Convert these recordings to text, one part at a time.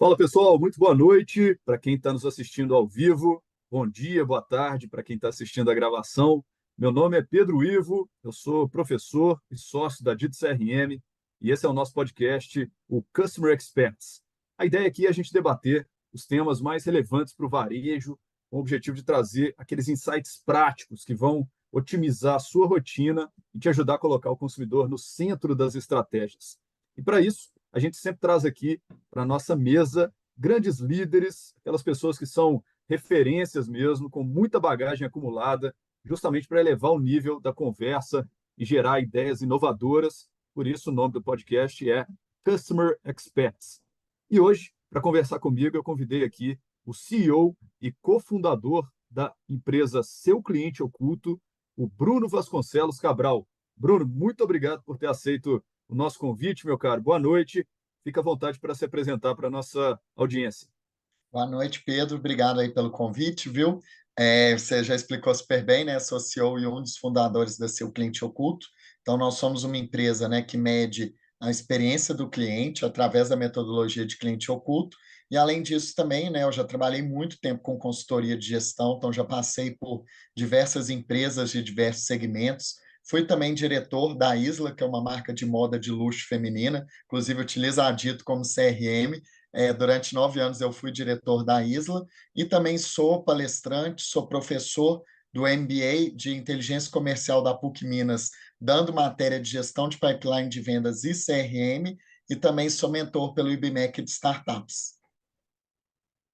Fala pessoal, muito boa noite para quem está nos assistindo ao vivo. Bom dia, boa tarde para quem está assistindo a gravação. Meu nome é Pedro Ivo, eu sou professor e sócio da Dito CRM e esse é o nosso podcast, o Customer Experts. A ideia aqui é a gente debater os temas mais relevantes para o varejo, com o objetivo de trazer aqueles insights práticos que vão otimizar a sua rotina e te ajudar a colocar o consumidor no centro das estratégias. E para isso, a gente sempre traz aqui para a nossa mesa grandes líderes, aquelas pessoas que são referências mesmo, com muita bagagem acumulada, justamente para elevar o nível da conversa e gerar ideias inovadoras. Por isso, o nome do podcast é Customer Experts. E hoje, para conversar comigo, eu convidei aqui o CEO e cofundador da empresa Seu Cliente Oculto, o Bruno Vasconcelos Cabral. Bruno, muito obrigado por ter aceito o nosso convite, meu caro. Boa noite. Fica à vontade para se apresentar para a nossa audiência. Boa noite, Pedro. Obrigado aí pelo convite, viu? Você já explicou super bem, né? Sou CEO e um dos fundadores da Seu Cliente Oculto. Então, nós somos uma empresa, né, que mede a experiência do cliente através da metodologia de cliente oculto. E, além disso, também, né, eu já trabalhei muito tempo com consultoria de gestão, então já passei por diversas empresas de diversos segmentos. Fui também diretor da Isla, que é uma marca de moda de luxo feminina, inclusive utiliza a Dito como CRM. Durante 9 anos eu fui diretor da Isla e também sou palestrante, sou professor do MBA de Inteligência Comercial da PUC Minas, dando matéria de gestão de pipeline de vendas e CRM, e também sou mentor pelo IBMEC de Startups.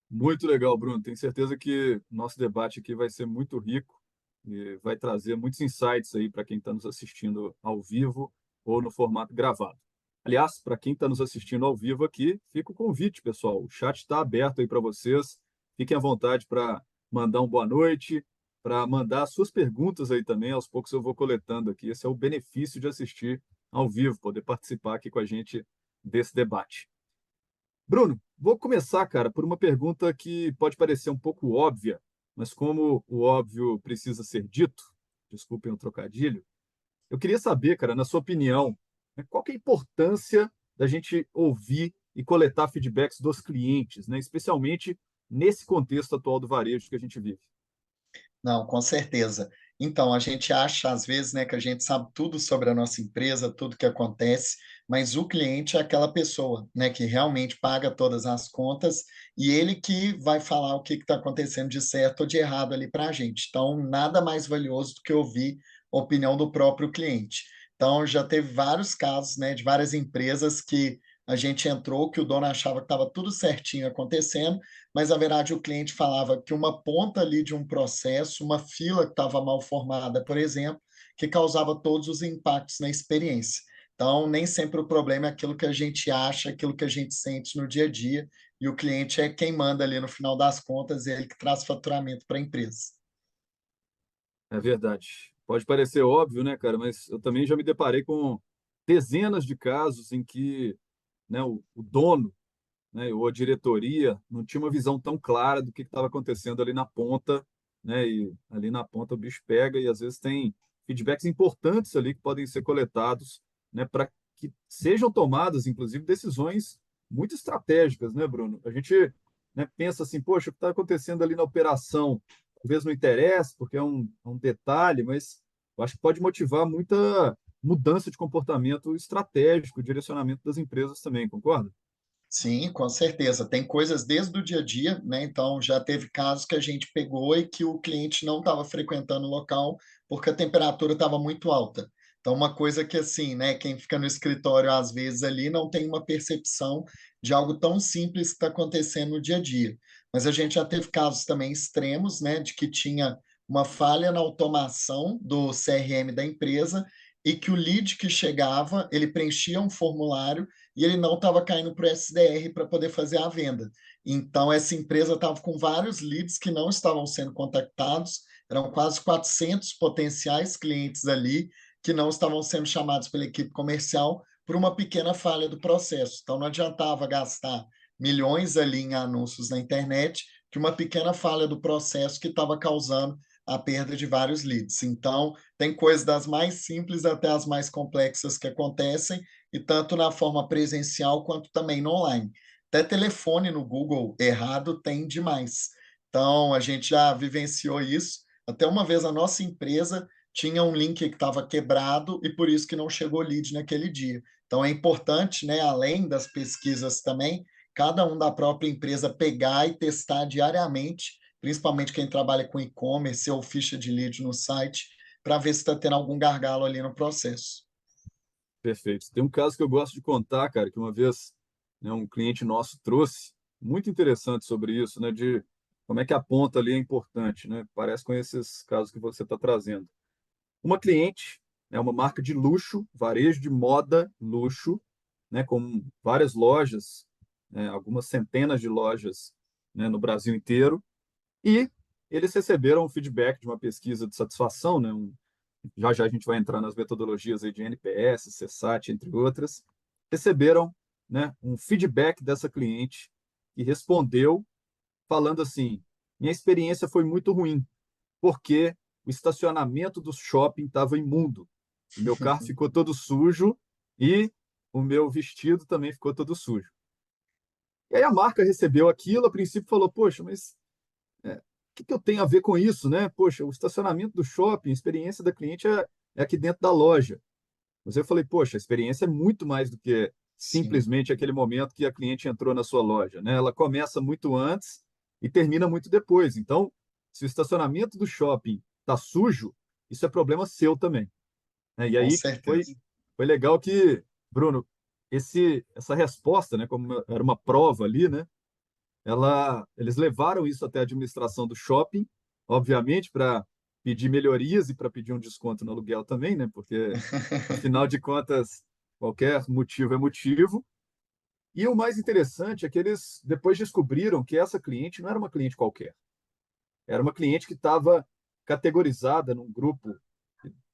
Muito legal, Bruno. Tenho certeza que o nosso debate aqui vai ser muito rico e vai trazer muitos insights aí para quem está nos assistindo ao vivo ou no formato gravado. Aliás, para quem está nos assistindo ao vivo aqui, fica o convite, pessoal. O chat está aberto aí para vocês. Fiquem à vontade para mandar um boa noite, para mandar suas perguntas aí também. Aos poucos eu vou coletando aqui. Esse é o benefício de assistir ao vivo, poder participar aqui com a gente desse debate. Bruno, vou começar, cara, por uma pergunta que pode parecer um pouco óbvia, mas como o óbvio precisa ser dito, desculpem o trocadilho, eu queria saber, cara, na sua opinião, né, qual que é a importância da gente ouvir e coletar feedbacks dos clientes, né, especialmente nesse contexto atual do varejo que a gente vive? Não, com certeza. Então, a gente acha, às vezes, né, que a gente sabe tudo sobre a nossa empresa, tudo que acontece, mas o cliente é aquela pessoa, né, que realmente paga todas as contas e ele que vai falar o que está acontecendo de certo ou de errado ali para a gente. Então, nada mais valioso do que ouvir a opinião do próprio cliente. Então, já teve vários casos, né, de várias empresas que a gente entrou, que o dono achava que estava tudo certinho acontecendo, mas na verdade o cliente falava que uma ponta ali de um processo, uma fila que estava mal formada, por exemplo, que causava todos os impactos na experiência. Então, nem sempre o problema é aquilo que a gente acha, aquilo que a gente sente no dia a dia, e o cliente é quem manda ali no final das contas, é ele que traz faturamento para a empresa. É verdade. Pode parecer óbvio, né, cara, mas eu também já me deparei com dezenas de casos em que, né, o dono, né, ou a diretoria não tinha uma visão tão clara do que estava acontecendo ali na ponta, né, e ali na ponta o bicho pega e às vezes tem feedbacks importantes ali que podem ser coletados, né, para que sejam tomadas, inclusive, decisões muito estratégicas, né, Bruno? A gente, né, pensa assim, poxa, o que está acontecendo ali na operação, talvez não interessa, porque é um detalhe, mas eu acho que pode motivar muita mudança de comportamento estratégico, direcionamento das empresas também, concorda? Sim, com certeza. Tem coisas desde o dia a dia, né? Então, já teve casos que a gente pegou e que o cliente não estava frequentando o local porque a temperatura estava muito alta. Então, uma coisa que, assim, né? Quem fica no escritório, às vezes, ali, não tem uma percepção de algo tão simples que está acontecendo no dia a dia. Mas a gente já teve casos também extremos, né? De que tinha uma falha na automação do CRM da empresa e que o lead que chegava, ele preenchia um formulário e ele não estava caindo para o SDR para poder fazer a venda. Então, essa empresa estava com vários leads que não estavam sendo contactados, eram quase 400 potenciais clientes ali que não estavam sendo chamados pela equipe comercial por uma pequena falha do processo. Então, não adiantava gastar milhões ali em anúncios na internet, que uma pequena falha do processo que estava causando a perda de vários leads. Então, tem coisas das mais simples até as mais complexas que acontecem, e tanto na forma presencial quanto também no online. Até telefone no Google errado tem demais. Então, a gente já vivenciou isso. Até uma vez a nossa empresa tinha um link que estava quebrado e por isso que não chegou lead naquele dia. Então, é importante, né, além das pesquisas também, cada um da própria empresa pegar e testar diariamente, principalmente quem trabalha com e-commerce ou ficha de lead no site, para ver se está tendo algum gargalo ali no processo. Perfeito. Tem um caso que eu gosto de contar, cara, que uma vez, né, um cliente nosso trouxe, muito interessante sobre isso, né, de como é que a ponta ali é importante, né? Parece com esses casos que você está trazendo. Uma cliente, é uma marca de luxo, varejo de moda, luxo, né, com várias lojas, né, algumas centenas de lojas, né, no Brasil inteiro, e eles receberam um feedback de uma pesquisa de satisfação, né, já já a gente vai entrar nas metodologias aí de NPS, CSAT, entre outras, receberam, né, um feedback dessa cliente que respondeu falando assim: minha experiência foi muito ruim, porque o estacionamento do shopping estava imundo. O meu carro ficou todo sujo e o meu vestido também ficou todo sujo. E aí a marca recebeu aquilo, a princípio falou: poxa, mas o que eu tenho a ver com isso, né? Poxa, o estacionamento do shopping, a experiência da cliente é aqui dentro da loja. Mas eu falei: poxa, a experiência é muito mais do que Sim, simplesmente aquele momento que a cliente entrou na sua loja, né? Ela começa muito antes e termina muito depois. Então, se o estacionamento do shopping está sujo, isso é problema seu também, né? E com aí certeza. foi legal que, Bruno, essa resposta, né, como era uma prova ali, né, eles levaram isso até a administração do shopping, obviamente, para pedir melhorias e para pedir um desconto no aluguel também, né, porque, afinal de contas, qualquer motivo é motivo. E o mais interessante é que eles depois descobriram que essa cliente não era uma cliente qualquer, era uma cliente que estava categorizada num grupo,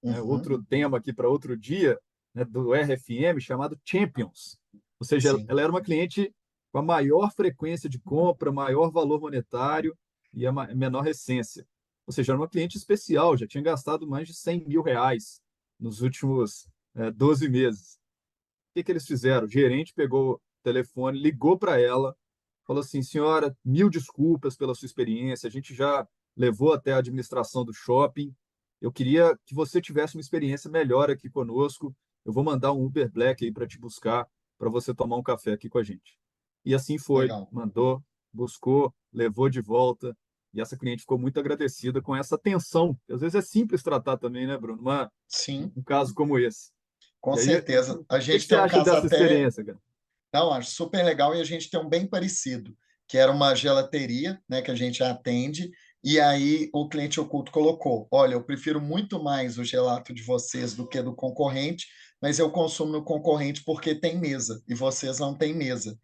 né, Uhum, outro tema aqui para outro dia, né, do RFM, chamado Champions. Ou seja, sim, ela era uma cliente com a maior frequência de compra, maior valor monetário e a menor recência. Ou seja, era uma cliente especial, já tinha gastado mais de R$ 100.000 nos últimos 12 meses. O que que eles fizeram? O gerente pegou o telefone, ligou para ela, falou assim: senhora, mil desculpas pela sua experiência, a gente já levou até a administração do shopping. Eu queria que você tivesse uma experiência melhor aqui conosco. Eu vou mandar um Uber Black aí para te buscar, para você tomar um café aqui com a gente. E assim foi, legal. mandou, buscou, levou de volta. E essa cliente ficou muito agradecida com essa atenção. Às vezes é simples tratar também, né, Bruno? Sim, Um caso como esse. com E aí, o certeza. A que gente você tem um acha caso dessa até, experiência, cara? não, acho super legal e a gente tem um bem parecido, que era uma gelateria, né, que a gente atende, e aí o cliente oculto colocou: olha, eu prefiro muito mais o gelato de vocês do que do concorrente, mas eu consumo no concorrente porque tem mesa e vocês não têm mesa.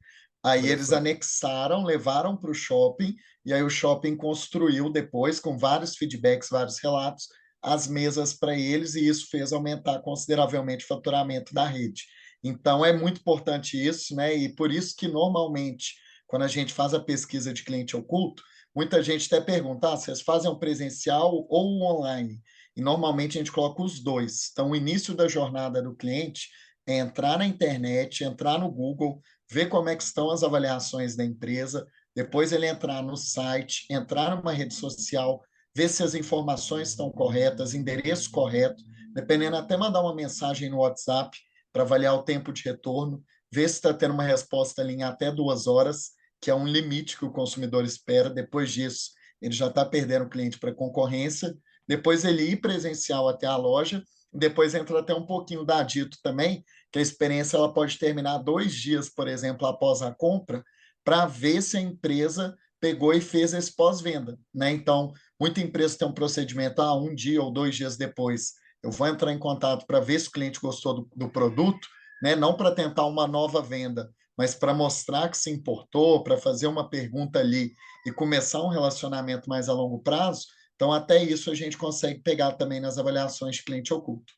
Aí Olha eles só. anexaram, levaram para o shopping, e aí o shopping construiu depois, com vários feedbacks, vários relatos, as mesas para eles, e isso fez aumentar consideravelmente o faturamento da rede. Então, é muito importante isso, né? E por isso que, normalmente, quando a gente faz a pesquisa de cliente oculto, muita gente até pergunta: vocês fazem um presencial ou um online? E normalmente a gente coloca os dois. Então, o início da jornada do cliente é entrar na internet, entrar no Google, ver como é que estão as avaliações da empresa, depois ele entrar no site, entrar numa rede social, ver se as informações estão corretas, endereço correto, dependendo até mandar uma mensagem no WhatsApp para avaliar o tempo de retorno, ver se está tendo uma resposta ali em até 2 horas, que é um limite que o consumidor espera. Depois disso, ele já está perdendo o cliente para concorrência. Depois ele ir presencial até a loja, depois entra até um pouquinho da Dito também, que a experiência ela pode terminar 2 dias, por exemplo, após a compra, para ver se a empresa pegou e fez esse pós-venda, né? Então, muita empresa tem um procedimento, um dia ou 2 dias depois, eu vou entrar em contato para ver se o cliente gostou do produto, né? Não para tentar uma nova venda, mas para mostrar que se importou, para fazer uma pergunta ali e começar um relacionamento mais a longo prazo. Então, até isso a gente consegue pegar também nas avaliações de cliente oculto.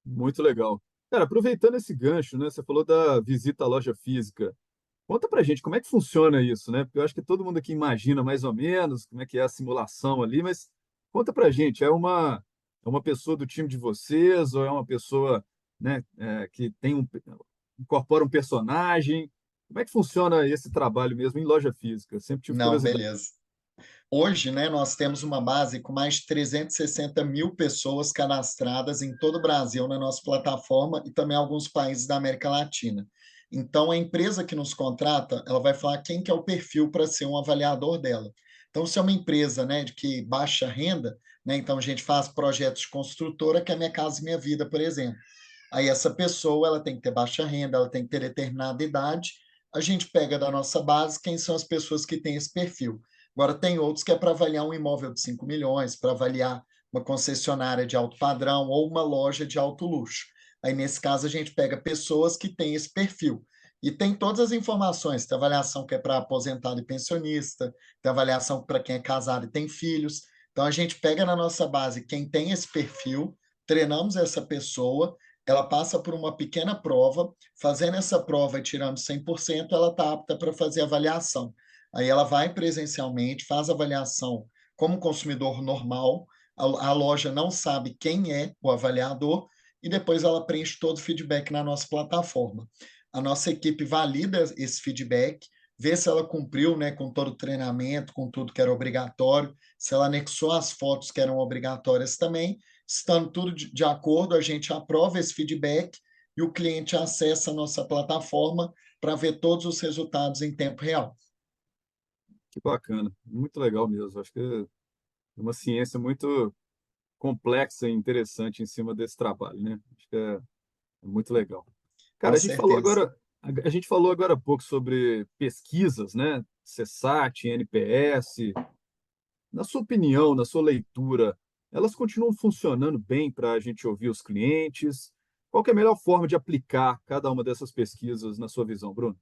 Muito legal. Cara, aproveitando esse gancho, né? Você falou da visita à loja física. Conta pra gente como é que funciona isso, né? Porque eu acho que todo mundo aqui imagina mais ou menos como é que é a simulação ali, mas conta pra gente, é uma pessoa do time de vocês ou é uma pessoa, né, que incorpora um personagem? Como é que funciona esse trabalho mesmo em loja física? Sempre tive Não, curiosidade. beleza. Hoje, né, nós temos uma base com mais de 360 mil pessoas cadastradas em todo o Brasil na nossa plataforma e também alguns países da América Latina. Então, a empresa que nos contrata, ela vai falar quem que é o perfil para ser um avaliador dela. Então, se é uma empresa, né, de que baixa renda, né, então a gente faz projetos de construtora, que é Minha Casa e Minha Vida, por exemplo. Aí essa pessoa, ela tem que ter baixa renda, ela tem que ter determinada idade. A gente pega da nossa base quem são as pessoas que têm esse perfil. Agora, tem outros que é para avaliar um imóvel de 5 milhões, para avaliar uma concessionária de alto padrão ou uma loja de alto luxo. Aí, nesse caso, a gente pega pessoas que têm esse perfil. E tem todas as informações: tem avaliação que é para aposentado e pensionista, tem avaliação para quem é casado e tem filhos. Então, a gente pega na nossa base quem tem esse perfil, treinamos essa pessoa, ela passa por uma pequena prova, fazendo essa prova e tirando 100%, ela está apta para fazer avaliação. Aí ela vai presencialmente, faz a avaliação como consumidor normal, a loja não sabe quem é o avaliador e depois ela preenche todo o feedback na nossa plataforma. A nossa equipe valida esse feedback, vê se ela cumpriu, né, com todo o treinamento, com tudo que era obrigatório, se ela anexou as fotos que eram obrigatórias também. Estando tudo de acordo, a gente aprova esse feedback e o cliente acessa a nossa plataforma para ver todos os resultados em tempo real. Que bacana, muito legal mesmo. Acho que é uma ciência muito complexa e interessante em cima desse trabalho, né? Acho que é muito legal. Com Cara, certeza. a gente falou agora há pouco sobre pesquisas, né? CSAT, NPS. Na sua opinião, na sua leitura, elas continuam funcionando bem para a gente ouvir os clientes? Qual que é a melhor forma de aplicar cada uma dessas pesquisas na sua visão, Bruno?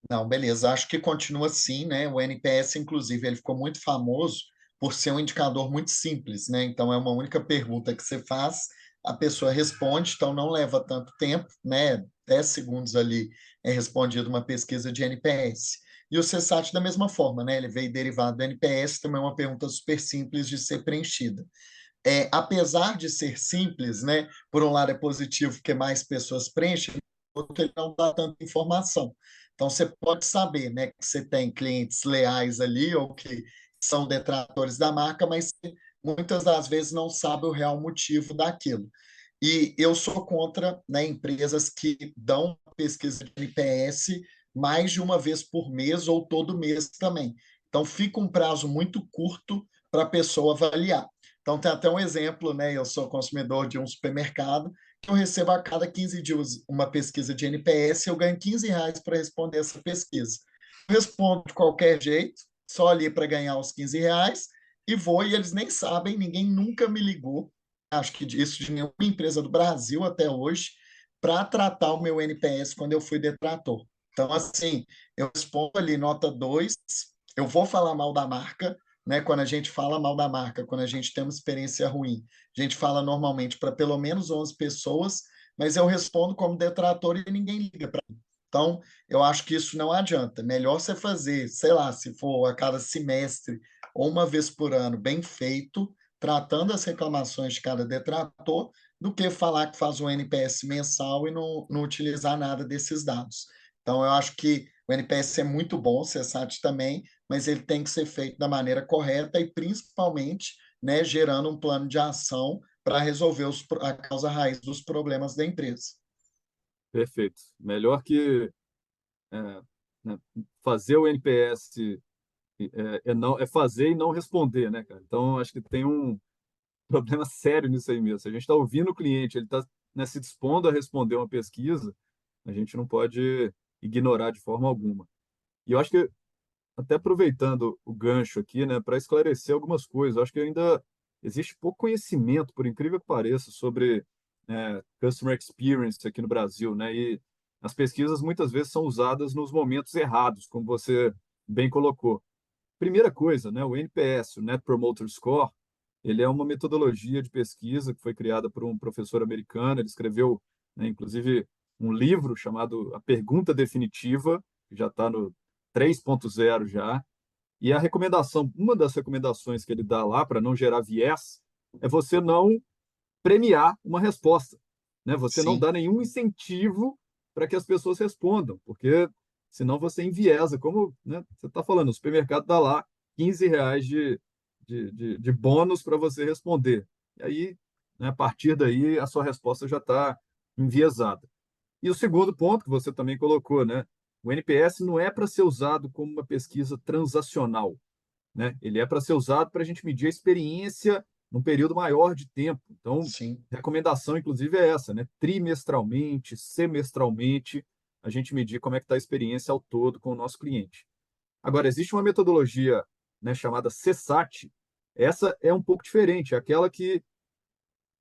Não, beleza. Acho que continua assim, né? O NPS, inclusive, ele ficou muito famoso por ser um indicador muito simples, né? Então, é uma única pergunta que você faz, a pessoa responde, então não leva tanto tempo, né? 10 segundos ali é respondido uma pesquisa de NPS. E o CSAT da mesma forma, né? Ele veio derivado do NPS, também é uma pergunta super simples de ser preenchida. Apesar de ser simples, né? Por um lado é positivo porque mais pessoas preenchem, por outro ele não dá tanta informação. Então você pode saber, né, que você tem clientes leais ali ou que são detratores da marca, mas muitas das vezes não sabe o real motivo daquilo. E eu sou contra, né, empresas que dão pesquisa de NPS mais de uma vez por mês ou todo mês também. Então fica um prazo muito curto para a pessoa avaliar. Então tem até um exemplo, né? Eu sou consumidor de um supermercado que eu recebo a cada 15 dias uma pesquisa de NPS e eu ganho R$ 15 para responder essa pesquisa. Eu respondo de qualquer jeito, só ali para ganhar os R$ 15 e vou, e eles nem sabem, ninguém nunca me ligou, acho que disso de nenhuma empresa do Brasil até hoje, para tratar o meu NPS quando eu fui detrator. Então, assim, eu respondo ali nota 2, eu vou falar mal da marca, né? Quando a gente fala mal da marca, quando a gente tem uma experiência ruim, a gente fala normalmente para pelo menos 11 pessoas, mas eu respondo como detrator e ninguém liga para mim. Então, eu acho que isso não adianta. Melhor você fazer, sei lá, se for a cada semestre ou uma vez por ano, bem feito, tratando as reclamações de cada detrator, do que falar que faz um NPS mensal e não utilizar nada desses dados. Então, eu acho que o NPS é muito bom, o CSAT também, mas ele tem que ser feito da maneira correta e, principalmente, né, gerando um plano de ação para resolver a causa raiz dos problemas da empresa. Perfeito. Melhor que é, né, fazer o NPS é fazer e não responder, né, cara? Então, acho que tem um problema sério nisso aí mesmo. Se a gente está ouvindo o cliente, ele está, né, se dispondo a responder uma pesquisa, a gente não pode ignorar de forma alguma. E eu acho que, até aproveitando o gancho aqui, né, para esclarecer algumas coisas, eu acho que ainda existe pouco conhecimento, por incrível que pareça, sobre customer experience aqui no Brasil, né? E as pesquisas muitas vezes são usadas nos momentos errados, como você bem colocou. Primeira coisa, né, o NPS, o Net Promoter Score, ele é uma metodologia de pesquisa que foi criada por um professor americano. Ele escreveu, né, inclusive, um livro chamado A Pergunta Definitiva, que já está no 3.0 já. E a recomendação, uma das recomendações que ele dá lá para não gerar viés, é você não premiar uma resposta, né? Você não Sim, dá nenhum incentivo para que as pessoas respondam, porque senão você enviesa, como, né, você está falando, o supermercado dá lá R$ 15 de bônus para você responder. E aí, né, a partir daí, a sua resposta já está enviesada. E o segundo ponto que você também colocou, né? O NPS não é para ser usado como uma pesquisa transacional, né? Ele é para ser usado para a gente medir a experiência num período maior de tempo. Então, Sim, a recomendação, inclusive, é essa, né? Trimestralmente, semestralmente, a gente medir como é que está a experiência ao todo com o nosso cliente. Agora, existe uma metodologia, né, chamada CSAT. Essa é um pouco diferente, é aquela que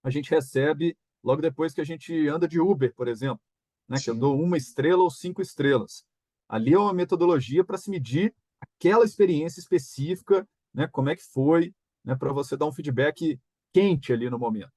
a gente recebe logo depois que a gente anda de Uber, por exemplo, né, que eu sim. dou 1 estrela ou 5 estrelas. Ali é uma metodologia para se medir aquela experiência específica, né, como é que foi, né, para você dar um feedback quente ali no momento.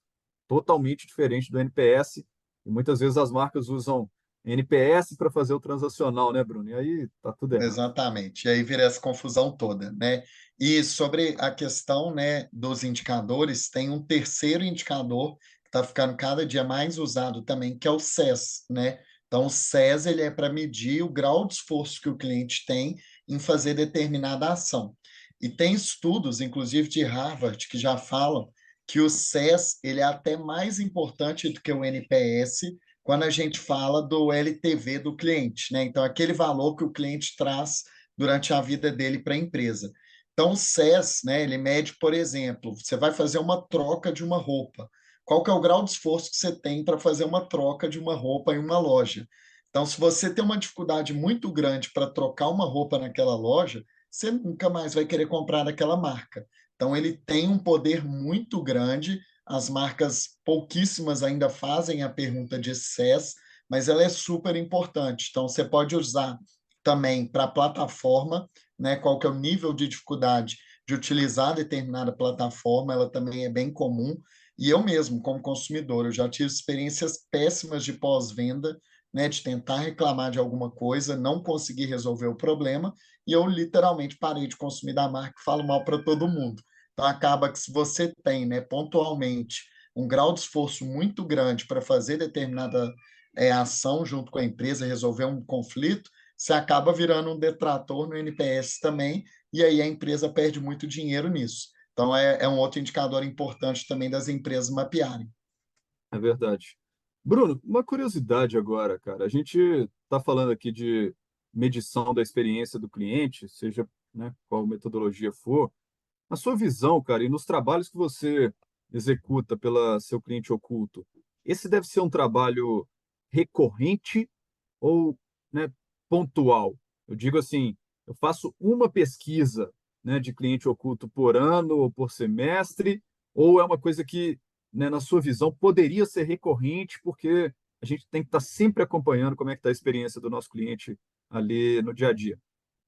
Totalmente diferente do NPS. E muitas vezes as marcas usam NPS para fazer o transacional, né, Bruno? E aí tá tudo errado. Exatamente, e aí vira essa confusão toda, né. E sobre a questão, né, dos indicadores, tem um terceiro indicador que está ficando cada dia mais usado também, que é o SES, né. Então o SES ele é para medir o grau de esforço que o cliente tem em fazer determinada ação. E tem estudos, inclusive de Harvard, que já falam que o SES ele é até mais importante do que o NPS, quando a gente fala do LTV do cliente, né? Então, aquele valor que o cliente traz durante a vida dele para a empresa. Então, o SES, né, ele mede, por exemplo, você vai fazer uma troca de uma roupa. Qual que é o grau de esforço que você tem para fazer uma troca de uma roupa em uma loja? Então, se você tem uma dificuldade muito grande para trocar uma roupa naquela loja, você nunca mais vai querer comprar daquela marca. Então, ele tem um poder muito grande. As marcas, pouquíssimas ainda fazem a pergunta de SES, mas ela é super importante. Então, você pode usar também para a plataforma, né? Qual que é o nível de dificuldade de utilizar determinada plataforma, ela também é bem comum. E eu mesmo, como consumidor, eu já tive experiências péssimas de pós-venda, né? De tentar reclamar de alguma coisa, não conseguir resolver o problema, e eu literalmente parei de consumir da marca e falo mal para todo mundo. Então, acaba que se você tem, né, pontualmente, um grau de esforço muito grande para fazer determinada ação junto com a empresa, resolver um conflito, você acaba virando um detrator no NPS também, e aí a empresa perde muito dinheiro nisso. Então, é um outro indicador importante também das empresas mapearem. É verdade. Bruno, uma curiosidade agora, cara. A gente está falando aqui de medição da experiência do cliente, seja, né, qual metodologia for. Na sua visão, cara, e nos trabalhos que você executa pela seu cliente oculto, esse deve ser um trabalho recorrente ou, né, pontual? Eu digo assim, eu faço uma pesquisa, né, de cliente oculto por ano ou por semestre, ou é uma coisa que, né, na sua visão, poderia ser recorrente, porque a gente tem que estar sempre acompanhando como é que está a experiência do nosso cliente ali no dia a dia.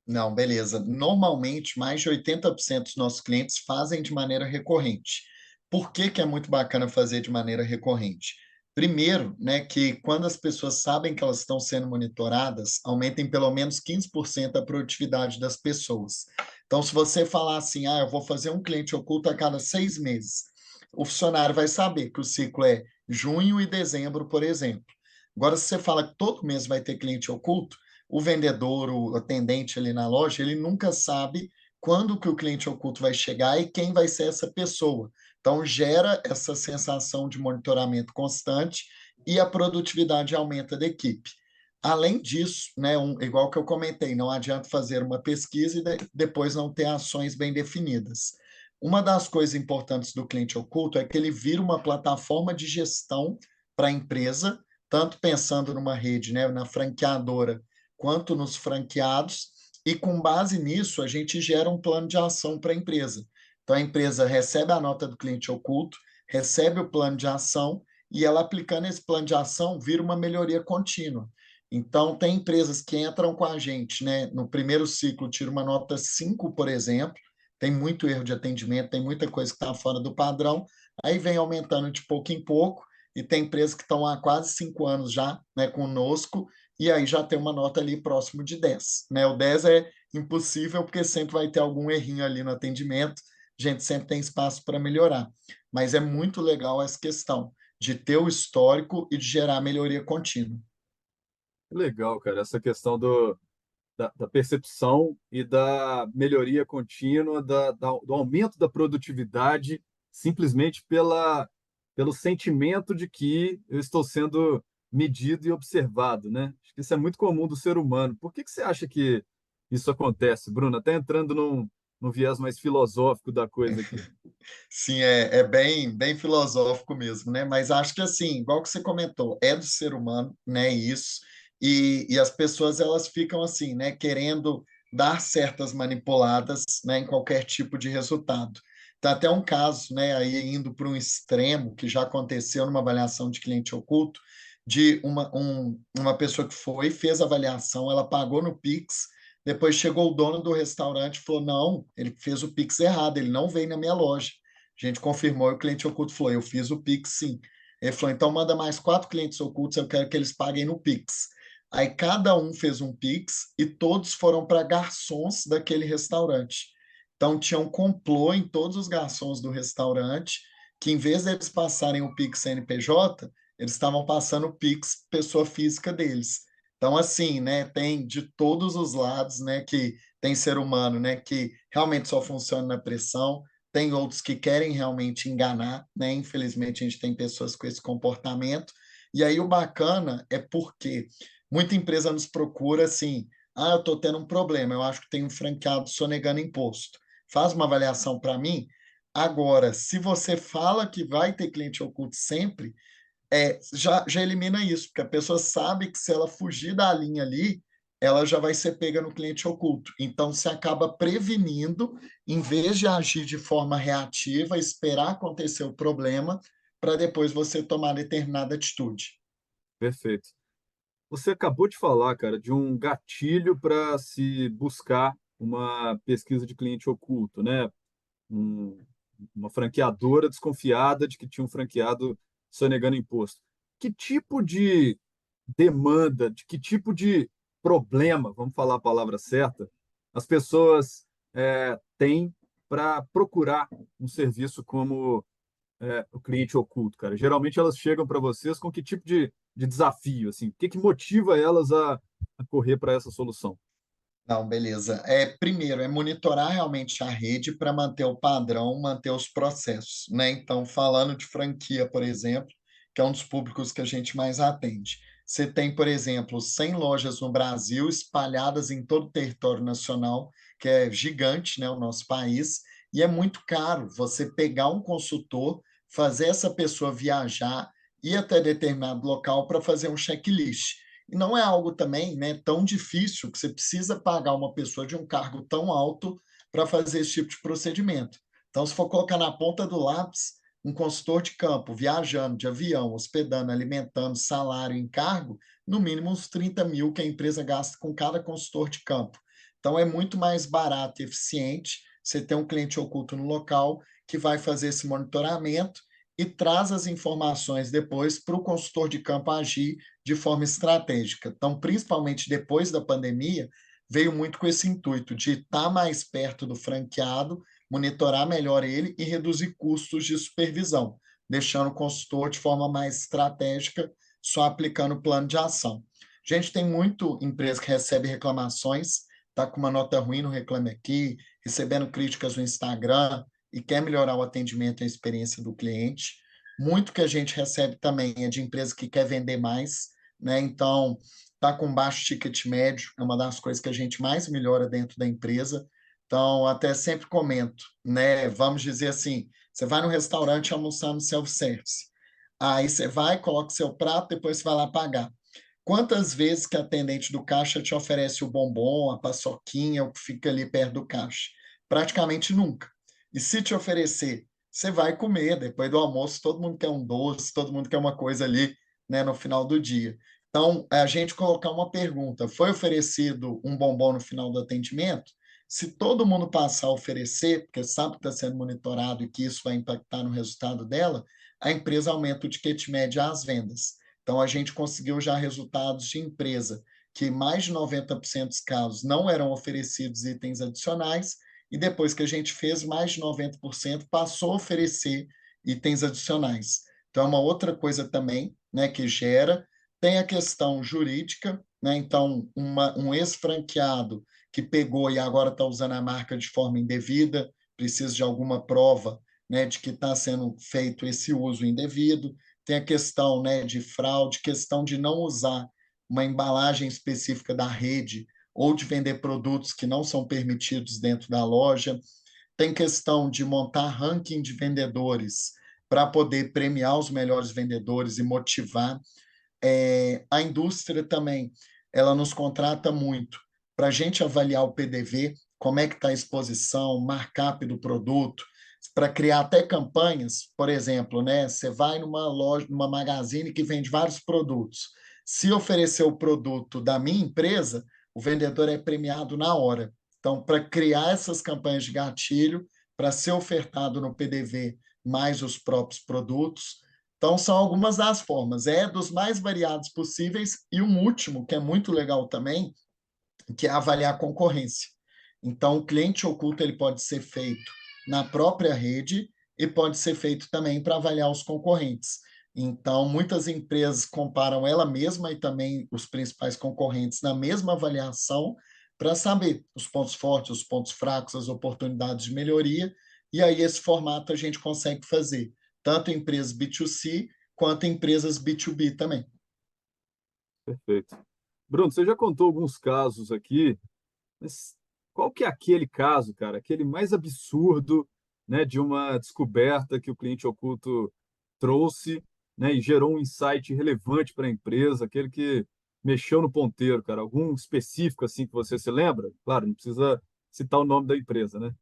Não, beleza. Normalmente, mais de 80% dos nossos clientes fazem de maneira recorrente. Por que que é muito bacana fazer de maneira recorrente? Primeiro, né, que quando as pessoas sabem que elas estão sendo monitoradas, aumenta em pelo menos 15% a produtividade das pessoas. Então, se você falar assim, ah, eu vou fazer um cliente oculto a cada 6 meses, o funcionário vai saber que o ciclo é junho e dezembro, por exemplo. Agora, se você fala que todo mês vai ter cliente oculto, o vendedor, o atendente ali na loja, ele nunca sabe quando que o cliente oculto vai chegar e quem vai ser essa pessoa. Então, gera essa sensação de monitoramento constante e a produtividade aumenta da equipe. Além disso, né, igual que eu comentei, não adianta fazer uma pesquisa e depois não ter ações bem definidas. Uma das coisas importantes do cliente oculto é que ele vira uma plataforma de gestão para a empresa, tanto pensando numa rede, né, na franqueadora, quanto nos franqueados, e com base nisso a gente gera um plano de ação para a empresa. Então a empresa recebe a nota do cliente oculto, recebe o plano de ação e ela aplicando esse plano de ação vira uma melhoria contínua. Então tem empresas que entram com a gente, né, no primeiro ciclo tira uma nota 5, por exemplo, tem muito erro de atendimento, tem muita coisa que está fora do padrão, aí vem aumentando de pouco em pouco, e tem empresas que estão há quase 5 anos já, né, conosco, e aí já tem uma nota ali próximo de 10, né? O 10 é impossível porque sempre vai ter algum errinho ali no atendimento, a gente sempre tem espaço para melhorar. Mas é muito legal essa questão de ter o histórico e de gerar melhoria contínua. Legal, cara, essa questão do da percepção e da melhoria contínua, do aumento da produtividade, simplesmente pelo sentimento de que eu estou sendo medido e observado, né? Acho que isso é muito comum do ser humano. Por que que você acha que isso acontece, Bruno? Até entrando num viés mais filosófico da coisa aqui. Sim, é bem filosófico mesmo, né? Mas acho que assim, igual que você comentou, é do ser humano, né? Isso. E as pessoas elas ficam assim, né? Querendo dar certas manipuladas, né? Em qualquer tipo de resultado. Tem até um caso, né? Aí indo para um extremo que já aconteceu numa avaliação de cliente oculto, de uma pessoa que foi, fez a avaliação, ela pagou no Pix. Depois chegou o dono do restaurante e falou: não, ele fez o Pix errado, ele não veio na minha loja. A gente confirmou e o cliente oculto falou: eu fiz o Pix sim. Ele falou: então manda mais 4 clientes ocultos, eu quero que eles paguem no Pix. Aí cada um fez um Pix e todos foram para garçons daquele restaurante. Então tinha um complô em todos os garçons do restaurante que, em vez deles passarem o Pix CNPJ, eles estavam passando o Pix pessoa física deles. Então, assim, né, tem de todos os lados, né, que tem ser humano, né, que realmente só funciona na pressão, tem outros que querem realmente enganar, né? Infelizmente, a gente tem pessoas com esse comportamento. E aí, o bacana é porque muita empresa nos procura assim: ah, eu estou tendo um problema, eu acho que tem um franqueado sonegando imposto. Faz uma avaliação para mim. Agora, se você fala que vai ter cliente oculto sempre, já elimina isso, porque a pessoa sabe que se ela fugir da linha ali, ela já vai ser pega no cliente oculto. Então, se acaba prevenindo, em vez de agir de forma reativa, esperar acontecer o problema, para depois você tomar determinada atitude. Perfeito. Você acabou de falar, cara, de um gatilho para se buscar uma pesquisa de cliente oculto, né? Um- uma franqueadora desconfiada de que tinha um franqueado sonegando imposto. Que tipo de demanda, de que tipo de problema, vamos falar a palavra certa, as pessoas têm para procurar um serviço como o cliente oculto, cara? Geralmente elas chegam para vocês com que tipo de desafio, assim? O que que motiva elas a correr para essa solução? Não, beleza. Primeiro, é monitorar realmente a rede para manter o padrão, manter os processos, né? Então, falando de franquia, por exemplo, que é um dos públicos que a gente mais atende. Você tem, por exemplo, 100 lojas no Brasil espalhadas em todo o território nacional, que é gigante, né, o nosso país, e é muito caro você pegar um consultor, fazer essa pessoa viajar, ir até determinado local para fazer um checklist. E não é algo também, né, tão difícil que você precisa pagar uma pessoa de um cargo tão alto para fazer esse tipo de procedimento. Então, se for colocar na ponta do lápis, um consultor de campo viajando de avião, hospedando, alimentando, salário, encargo, no mínimo uns 30 mil que a empresa gasta com cada consultor de campo. Então, é muito mais barato e eficiente você ter um cliente oculto no local que vai fazer esse monitoramento e traz as informações depois para o consultor de campo agir de forma estratégica. Então, principalmente depois da pandemia, veio muito com esse intuito de estar mais perto do franqueado, monitorar melhor ele e reduzir custos de supervisão, deixando o consultor de forma mais estratégica, só aplicando o plano de ação. A gente tem muito empresa que recebe reclamações, está com uma nota ruim no Reclame Aqui, recebendo críticas no Instagram e quer melhorar o atendimento e a experiência do cliente. Muito que a gente recebe também é de empresa que quer vender mais, né? Então, tá com baixo ticket médio, é uma das coisas que a gente mais melhora dentro da empresa. Então, até sempre comento, né? Vamos dizer assim, você vai no restaurante almoçar no self-service. Aí você vai, coloca o seu prato, depois você vai lá pagar. Quantas vezes que a atendente do caixa te oferece o bombom, a paçoquinha, o que fica ali perto do caixa? Praticamente nunca. E se te oferecer, você vai comer. Depois do almoço, todo mundo quer um doce, todo mundo quer uma coisa ali, né, no final do dia. Então, a gente colocar uma pergunta: foi oferecido um bombom no final do atendimento? Se todo mundo passar a oferecer, porque sabe que está sendo monitorado e que isso vai impactar no resultado dela, a empresa aumenta o ticket médio às vendas. Então, a gente conseguiu já resultados de empresa que mais de 90% dos casos não eram oferecidos itens adicionais, e depois que a gente fez, mais de 90% passou a oferecer itens adicionais. Então, é uma outra coisa também, né, que gera. Tem a questão jurídica, né? Então, um ex-franqueado que pegou e agora está usando a marca de forma indevida, precisa de alguma prova, né, de que está sendo feito esse uso indevido. Tem a questão, né, de fraude, questão de não usar uma embalagem específica da rede ou de vender produtos que não são permitidos dentro da loja. Tem questão de montar ranking de vendedores para poder premiar os melhores vendedores e motivar. A indústria também, ela nos contrata muito para a gente avaliar o PDV, como é que está a exposição, markup do produto, para criar até campanhas, por exemplo, né? Você vai numa loja, numa magazine que vende vários produtos. Se oferecer o produto da minha empresa, o vendedor é premiado na hora. Então, para criar essas campanhas de gatilho, para ser ofertado no PDV mais os próprios produtos. Então, são algumas das formas. É dos mais variados possíveis. E um último, que é muito legal também, que é avaliar a concorrência. Então, o cliente oculto ele pode ser feito na própria rede e pode ser feito também para avaliar os concorrentes. Então, muitas empresas comparam ela mesma e também os principais concorrentes na mesma avaliação para saber os pontos fortes, os pontos fracos, as oportunidades de melhoria. E aí, esse formato a gente consegue fazer, tanto em empresas B2C quanto em empresas B2B também. Perfeito. Bruno, você já contou alguns casos aqui, mas qual que é aquele caso, cara, aquele mais absurdo, né, de uma descoberta que o cliente oculto trouxe, né, e gerou um insight relevante para a empresa, aquele que mexeu no ponteiro, cara? Algum específico assim que você se lembra? Claro, não precisa citar o nome da empresa, né?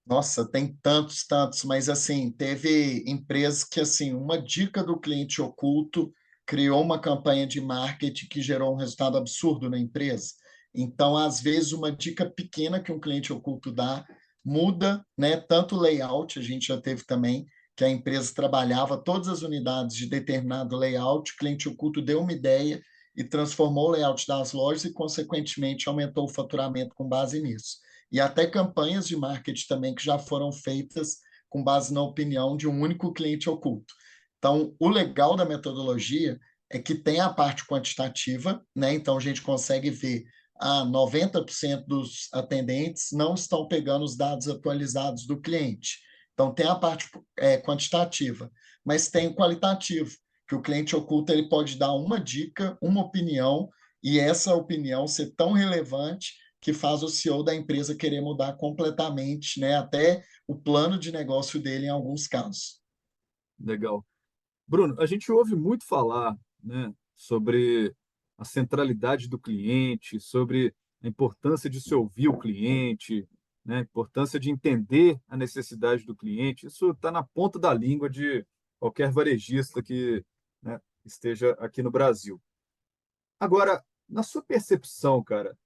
Nossa, tem tantos, tantos, mas assim, teve empresas que assim, uma dica do cliente oculto criou uma campanha de marketing que gerou um resultado absurdo na empresa. Então, às vezes, uma dica pequena que um cliente oculto dá muda, né, tanto o layout, a gente já teve também que a empresa trabalhava todas as unidades de determinado layout, o cliente oculto deu uma ideia e transformou o layout das lojas e, consequentemente, aumentou o faturamento com base nisso e até campanhas de marketing também que já foram feitas com base na opinião de um único cliente oculto. Então, o legal da metodologia é que tem a parte quantitativa, né? Então a gente consegue ver 90% dos atendentes não estão pegando os dados atualizados do cliente. Então tem a parte quantitativa, mas tem o qualitativo, que o cliente oculto ele pode dar uma dica, uma opinião, e essa opinião ser tão relevante que faz o CEO da empresa querer mudar completamente, né, até o plano de negócio dele em alguns casos. Legal. Bruno, a gente ouve muito falar, né, sobre a centralidade do cliente, sobre a importância de se ouvir o cliente, né, a importância de entender a necessidade do cliente. Isso está na ponta da língua de qualquer varejista que, né, esteja aqui no Brasil. Agora, na sua percepção, cara,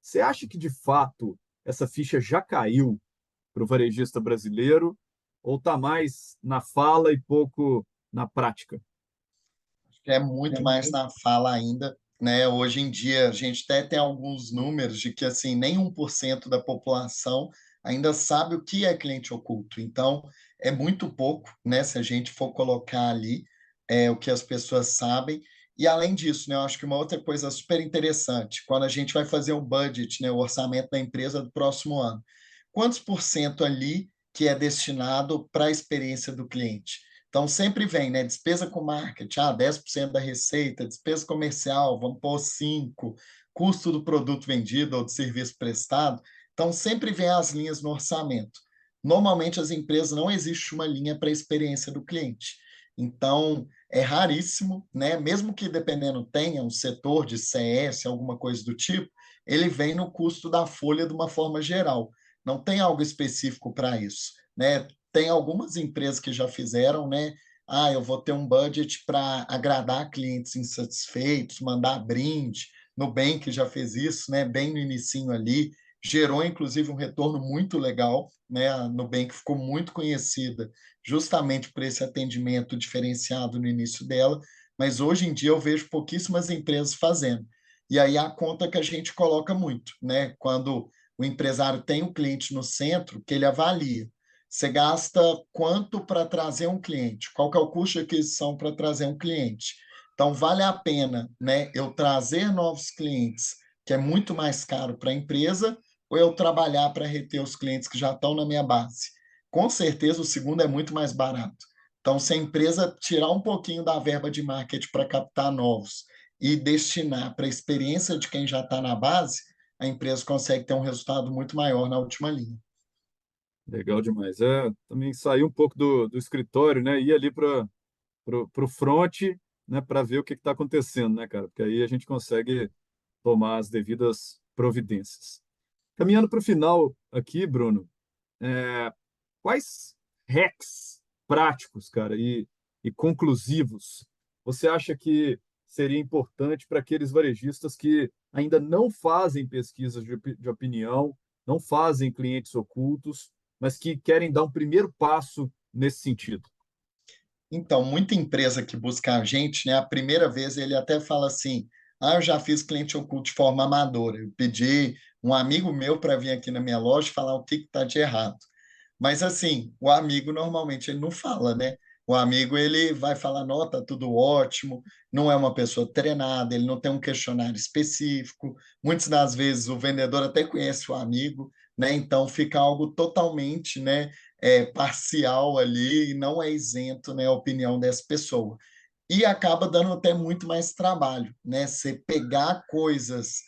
você acha que de fato essa ficha já caiu para o varejista brasileiro ou está mais na fala e pouco na prática? É muito mais na fala ainda, né? Hoje em dia a gente até tem alguns números de que assim nem 1% da população ainda sabe o que é cliente oculto. Então é muito pouco, né? Se a gente for colocar ali o que as pessoas sabem. E além disso, né, eu acho que uma outra coisa super interessante, quando a gente vai fazer o budget, né, o orçamento da empresa do próximo ano, quantos por cento ali que é destinado para a experiência do cliente? Então, sempre vem, né? Despesa com marketing, 10% da receita, despesa comercial, vamos pôr 5%, custo do produto vendido ou do serviço prestado. Então, sempre vem as linhas no orçamento. Normalmente, as empresas não existe uma linha para a experiência do cliente. Então, é raríssimo, né? Mesmo que dependendo tenha um setor de CS, alguma coisa do tipo, ele vem no custo da folha de uma forma geral. Não tem algo específico para isso, né? Tem algumas empresas que já fizeram, né? Eu vou ter um budget para agradar clientes insatisfeitos, mandar brinde. Nubank já fez isso, né? Bem no inicinho ali, gerou inclusive um retorno muito legal, né? A Nubank ficou muito conhecida justamente por esse atendimento diferenciado no início dela, mas hoje em dia eu vejo pouquíssimas empresas fazendo. E aí a conta que a gente coloca muito, né? Quando o empresário tem um cliente no centro, que ele avalia. Você gasta quanto para trazer um cliente? Qual que é o custo de aquisição para trazer um cliente? Então, vale a pena, né, eu trazer novos clientes, que é muito mais caro para a empresa, ou eu trabalhar para reter os clientes que já estão na minha base? Com certeza, o segundo é muito mais barato. Então, se a empresa tirar um pouquinho da verba de marketing para captar novos e destinar para a experiência de quem já está na base, a empresa consegue ter um resultado muito maior na última linha. Legal demais. Também sair um pouco do escritório, né? Ir ali para o front, né? Para ver o que está acontecendo, né, cara? Porque aí a gente consegue tomar as devidas providências. Caminhando para o final aqui, Bruno, quais hacks práticos, cara, e conclusivos você acha que seria importante para aqueles varejistas que ainda não fazem pesquisas de opinião, não fazem clientes ocultos, mas que querem dar um primeiro passo nesse sentido? Então, muita empresa que busca a gente, né, a primeira vez ele até fala assim: "Ah, eu já fiz cliente oculto de forma amadora. Eu pedi um amigo meu para vir aqui na minha loja e falar o que está de errado". Mas assim, o amigo normalmente ele não fala, né? O amigo ele vai falar, não, tá tudo ótimo, não é uma pessoa treinada, ele não tem um questionário específico. Muitas das vezes o vendedor até conhece o amigo, né? Então fica algo totalmente, né, parcial ali e não é isento, né, a opinião dessa pessoa. E acaba dando até muito mais trabalho, né? Você pegar coisas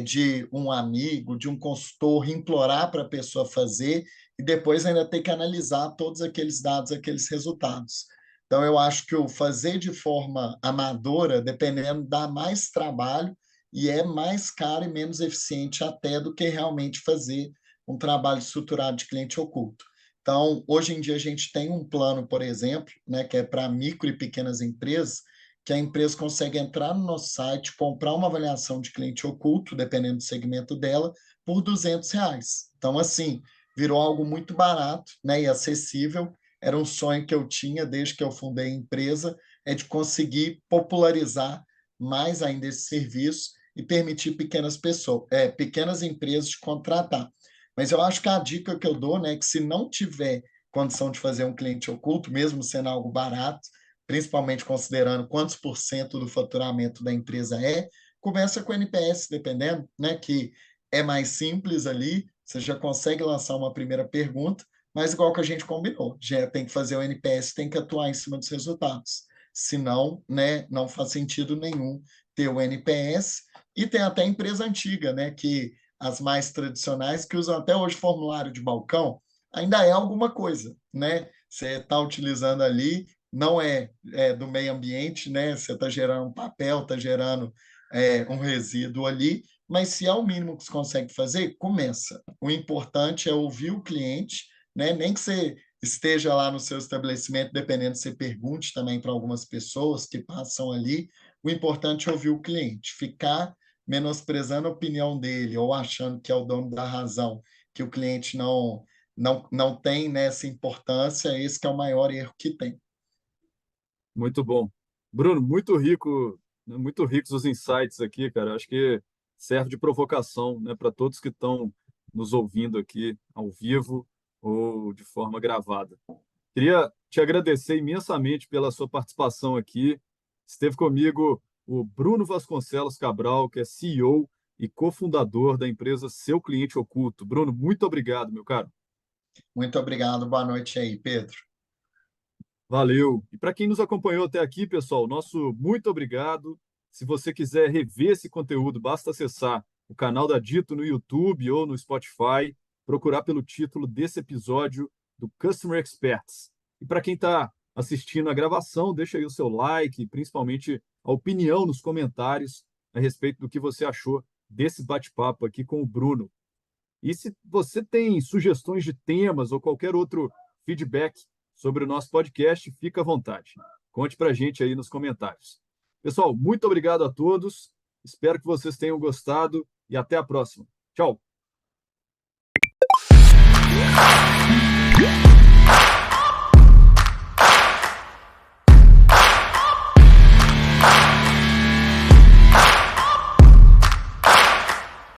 de um amigo, de um consultor, implorar para a pessoa fazer e depois ainda ter que analisar todos aqueles dados, aqueles resultados. Então, eu acho que o fazer de forma amadora, dependendo, dá mais trabalho e é mais caro e menos eficiente até do que realmente fazer um trabalho estruturado de cliente oculto. Então, hoje em dia, a gente tem um plano, por exemplo, né, que é para micro e pequenas empresas, que a empresa consegue entrar no nosso site, comprar uma avaliação de cliente oculto, dependendo do segmento dela, por R$ 200. Então, assim, virou algo muito barato, né, e acessível. Era um sonho que eu tinha desde que eu fundei a empresa, é de conseguir popularizar mais ainda esse serviço e permitir pequenas empresas de contratar. Mas eu acho que a dica que eu dou, né, é que se não tiver condição de fazer um cliente oculto, mesmo sendo algo barato, principalmente considerando quantos por cento do faturamento da empresa começa com NPS, dependendo, né, que é mais simples ali, você já consegue lançar uma primeira pergunta, mas igual que a gente combinou, já tem que fazer o NPS, tem que atuar em cima dos resultados. Senão, né, não faz sentido nenhum ter o NPS. E tem até empresa antiga, né, que as mais tradicionais, que usam até hoje formulário de balcão, ainda é alguma coisa, né? Você está utilizando ali, não é do meio ambiente, né? Você está gerando um papel, está gerando um resíduo ali, mas se é o mínimo que você consegue fazer, começa. O importante é ouvir o cliente, né? Nem que você esteja lá no seu estabelecimento, dependendo, você pergunte também para algumas pessoas que passam ali. O importante é ouvir o cliente, ficar menosprezando a opinião dele ou achando que é o dono da razão, que o cliente não tem nessa importância, esse que é o maior erro que tem. Muito bom. Bruno, muito rico, né, muito ricos os insights aqui, cara. Acho que serve de provocação, né, para todos que estão nos ouvindo aqui ao vivo ou de forma gravada. Queria te agradecer imensamente pela sua participação aqui. Esteve comigo o Bruno Vasconcelos Cabral, que é CEO e cofundador da empresa Seu Cliente Oculto. Bruno, muito obrigado, meu caro. Muito obrigado, boa noite aí, Pedro. Valeu. E para quem nos acompanhou até aqui, pessoal, nosso muito obrigado. Se você quiser rever esse conteúdo, basta acessar o canal da Dito no YouTube ou no Spotify, procurar pelo título desse episódio do Customer Experts. E para quem está assistindo a gravação, deixa aí o seu like, principalmente a opinião nos comentários a respeito do que você achou desse bate-papo aqui com o Bruno. E se você tem sugestões de temas ou qualquer outro feedback sobre o nosso podcast, fica à vontade. Conte para a gente aí nos comentários. Pessoal, muito obrigado a todos. Espero que vocês tenham gostado e até a próxima. Tchau!